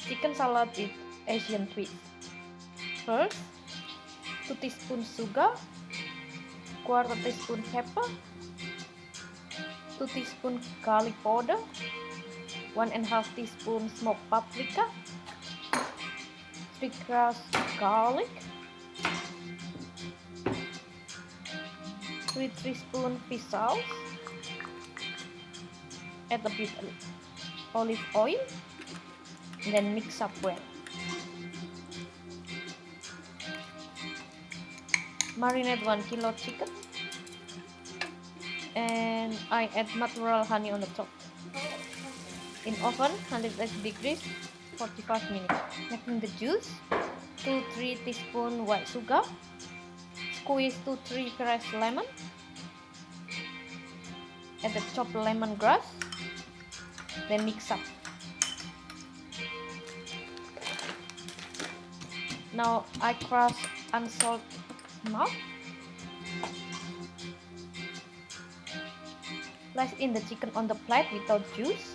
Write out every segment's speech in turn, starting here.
chicken salad with Asian twist. First, 2 teaspoons sugar, quarter teaspoon pepper, 2 teaspoon garlic powder, 1.5 teaspoon smoked paprika, 3 crushed garlic, 3 teaspoon fish sauce, add a bit olive oil, then mix up well. Marinate 1 kilo chicken, and I add natural honey on the top. In oven 180 degrees 45 minutes. Making the juice: 2-3 teaspoon white sugar, squeeze 2-3 fresh lemon, add the chopped lemongrass, then mix up. Now I crush unsalted nut. Place in the chicken on the plate without juice,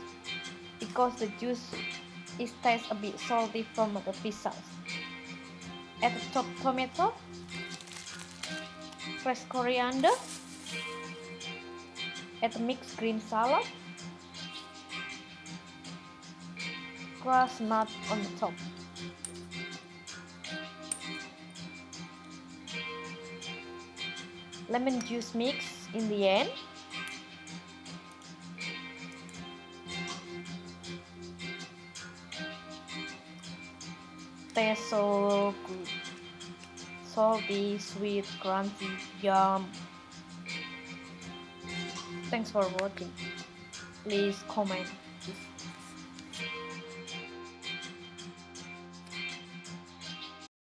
because the juice is tastes a bit salty from the fish sauce. Add the chopped tomato, fresh coriander, add mixed green salad, crushed nut on the top. Lemon juice mix in the end. Tastes so good. Salty, sweet, crunchy, yum. Thanks for watching. Please comment.